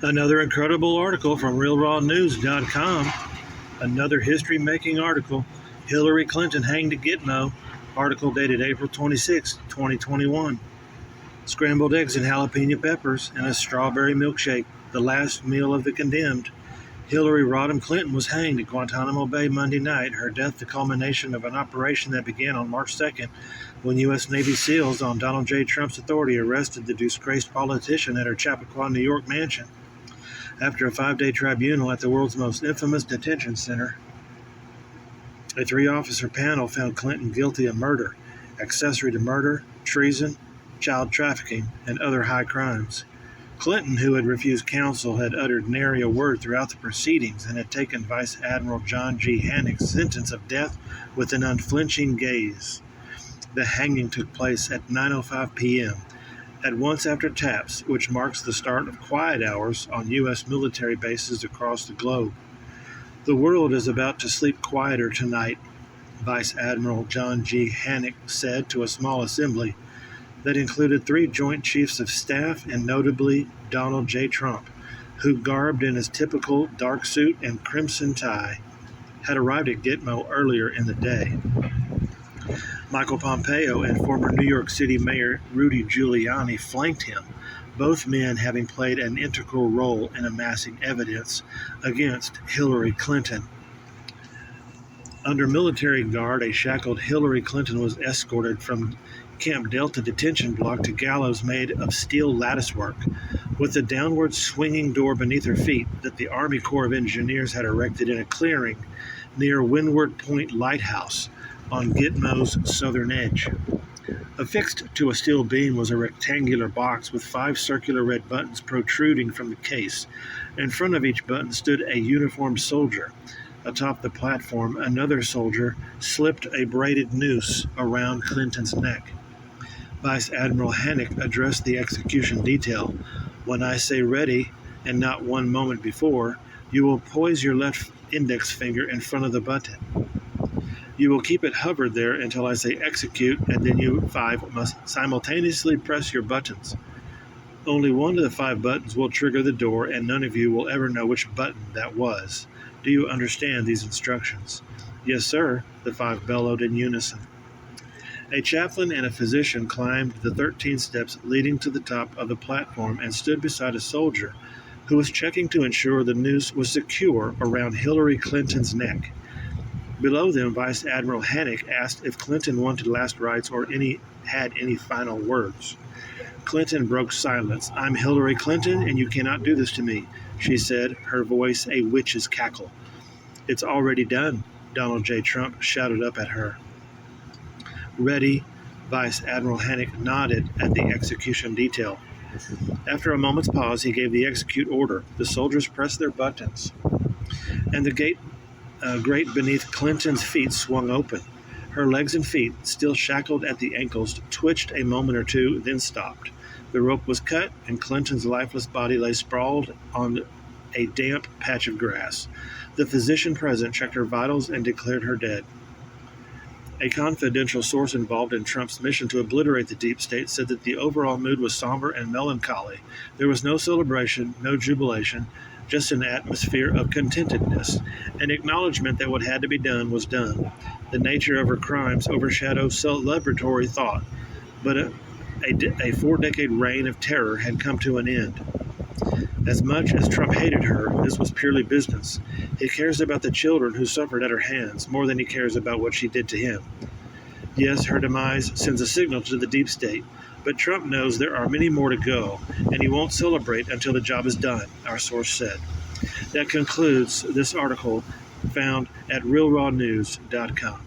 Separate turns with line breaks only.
Another incredible article from realrawnews.com. Another history-making article. Hillary Clinton hanged at GITMO. Article dated April 26, 2021. Scrambled eggs and jalapeno peppers and a strawberry milkshake. The last meal of the condemned. Hillary Rodham Clinton was hanged at Guantanamo Bay Monday night, her death the culmination of an operation that began on March 2nd when U.S. Navy SEALs on Donald J. Trump's authority arrested the disgraced politician at her Chappaqua, New York mansion. After a 5-day tribunal at the world's most infamous detention center, a 3-officer panel found Clinton guilty of murder, accessory to murder, treason, child trafficking, and other high crimes. Clinton, who had refused counsel, had uttered nary a word throughout the proceedings and had taken Vice Admiral John G. HANGED's sentence of death with an unflinching gaze. The hanging took place at 9:05 p.m., at once after taps, which marks the start of quiet hours on U.S. military bases across the globe. The world is about to sleep quieter tonight, Vice Admiral John G. HANGED said to a small assembly that included 3 Joint Chiefs of Staff and notably Donald J. Trump, who, garbed in his typical dark suit and crimson tie, had arrived at GITMO earlier in the day. Michael Pompeo and former New York City Mayor Rudy Giuliani flanked him, both men having played an integral role in amassing evidence against Hillary Clinton. Under military guard, a shackled Hillary Clinton was escorted from Camp Delta detention block to gallows made of steel latticework, with a downward swinging door beneath her feet that the Army Corps of Engineers had erected in a clearing near Windward Point Lighthouse on GITMO's southern edge. Affixed to a steel beam was a rectangular box with 5 circular red buttons protruding from the case. In front of each button stood a uniformed soldier. Atop the platform, another soldier slipped a braided noose around Clinton's neck. Vice Admiral HANGED addressed the execution detail. When I say ready, and not one moment before, you will poise your left index finger in front of the button. You will keep it hovered there until I say execute, and then you 5 must simultaneously press your buttons. Only one of the 5 buttons will trigger the door, and none of you will ever know which button that was. Do you understand these instructions? Yes, sir, the 5 bellowed in unison. A chaplain and a physician climbed the 13 steps leading to the top of the platform and stood beside a soldier who was checking to ensure the noose was secure around Hillary Clinton's neck. Below them, Vice Admiral HANGED asked if Clinton wanted last rites or had any final words. Clinton broke silence. I'm Hillary Clinton, and you cannot do this to me, she said, her voice a witch's cackle. It's already done, Donald J. Trump shouted up at her. Ready, Vice Admiral HANGED nodded at the execution detail. After a moment's pause, he gave the execute order. The soldiers pressed their buttons, and the grate beneath Clinton's feet swung open. Her legs and feet, still shackled at the ankles, twitched a moment or two, then stopped. The rope was cut, and Clinton's lifeless body lay sprawled on a damp patch of grass. The physician present checked her vitals and declared her dead. A confidential source involved in Trump's mission to obliterate the deep state said that the overall mood was somber and melancholy. There was no celebration, no jubilation, just an atmosphere of contentedness, an acknowledgement that what had to be done was done. The nature of her crimes overshadowed celebratory thought, but a 4-decade reign of terror had come to an end. As much as Trump hated her, this was purely business. He cares about the children who suffered at her hands more than he cares about what she did to him. Yes, her demise sends a signal to the deep state, but Trump knows there are many more to go, and he won't celebrate until the job is done, our source said. That concludes this article found at realrawnews.com.